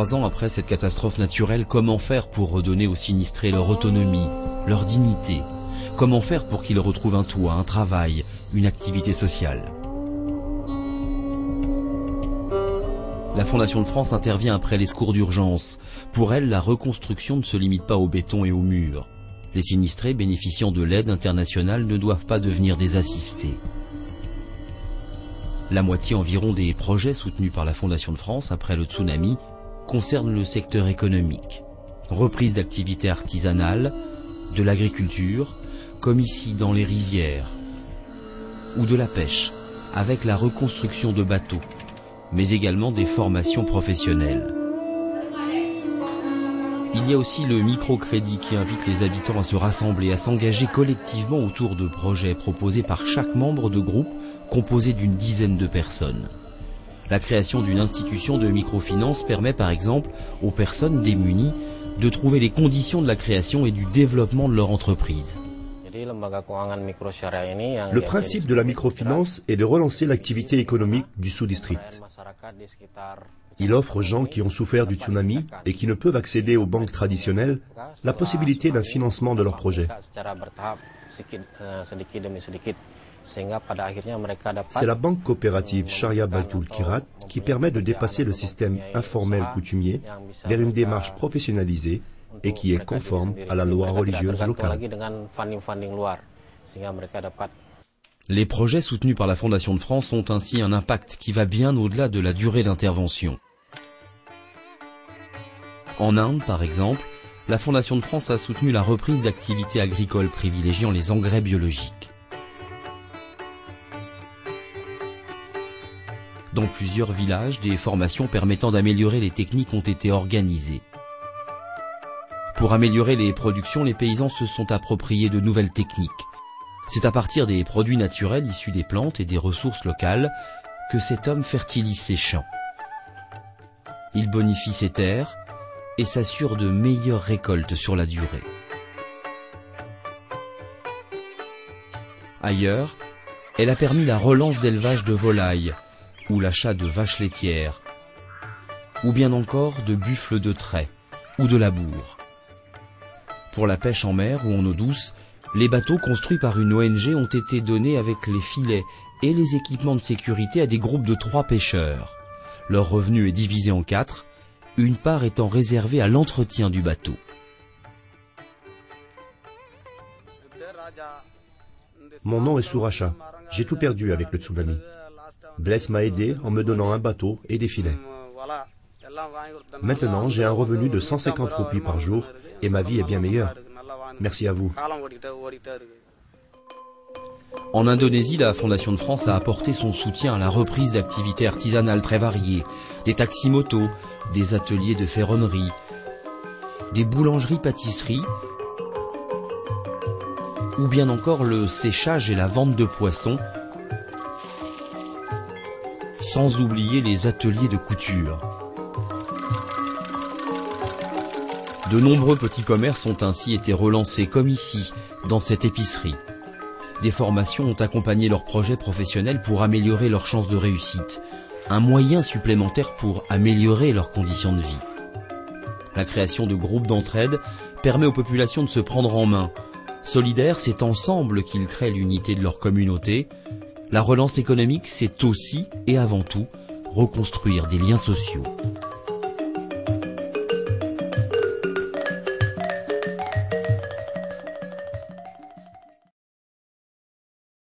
3 ans après cette catastrophe naturelle, comment faire pour redonner aux sinistrés leur autonomie, leur dignité? Comment faire pour qu'ils retrouvent un toit, un travail, une activité sociale? La Fondation de France intervient après les secours d'urgence. Pour elle, la reconstruction ne se limite pas au béton et aux murs. Les sinistrés bénéficiant de l'aide internationale ne doivent pas devenir des assistés. La moitié environ des projets soutenus par la Fondation de France après le tsunami concernent le secteur économique. Reprise d'activités artisanales, de l'agriculture, comme ici dans les rizières, ou de la pêche, avec la reconstruction de bateaux, mais également des formations professionnelles. Il y a aussi le microcrédit qui invite les habitants à se rassembler, à s'engager collectivement autour de projets proposés par chaque membre de groupe composé d'une dizaine de personnes. La création d'une institution de microfinance permet par exemple aux personnes démunies de trouver les conditions de la création et du développement de leur entreprise. Le principe de la microfinance est de relancer l'activité économique du sous-district. Il offre aux gens qui ont souffert du tsunami et qui ne peuvent accéder aux banques traditionnelles la possibilité d'un financement de leur projet. C'est la banque coopérative Sharia Baitul Kirat qui permet de dépasser le système informel coutumier vers une démarche professionnalisée et qui est conforme à la loi religieuse locale. Les projets soutenus par la Fondation de France ont ainsi un impact qui va bien au-delà de la durée d'intervention. En Inde, par exemple, la Fondation de France a soutenu la reprise d'activités agricoles privilégiant les engrais biologiques. Dans plusieurs villages, des formations permettant d'améliorer les techniques ont été organisées. Pour améliorer les productions, les paysans se sont appropriés de nouvelles techniques. C'est à partir des produits naturels issus des plantes et des ressources locales que cet homme fertilise ses champs. Il bonifie ses terres et s'assure de meilleures récoltes sur la durée. Ailleurs, elle a permis la relance d'élevage de volailles ou l'achat de vaches laitières, ou bien encore de buffles de trait ou de labour. Pour la pêche en mer ou en eau douce, les bateaux construits par une ONG ont été donnés avec les filets et les équipements de sécurité à des groupes de 3 pêcheurs. Leur revenu est divisé en 4, une part étant réservée à l'entretien du bateau. Mon nom est Souracha. J'ai tout perdu avec le tsunami. Blaise m'a aidé en me donnant un bateau et des filets. Maintenant, j'ai un revenu de 150 roupies par jour et ma vie est bien meilleure. Merci à vous. En Indonésie, la Fondation de France a apporté son soutien à la reprise d'activités artisanales très variées, des taxis-motos, des ateliers de ferronnerie, des boulangeries-pâtisseries, ou bien encore le séchage et la vente de poissons, sans oublier les ateliers de couture. De nombreux petits commerces ont ainsi été relancés, comme ici, dans cette épicerie. Des formations ont accompagné leurs projets professionnels pour améliorer leurs chances de réussite, un moyen supplémentaire pour améliorer leurs conditions de vie. La création de groupes d'entraide permet aux populations de se prendre en main. Solidaires, c'est ensemble qu'ils créent l'unité de leur communauté. La relance économique, c'est aussi et avant tout reconstruire des liens sociaux.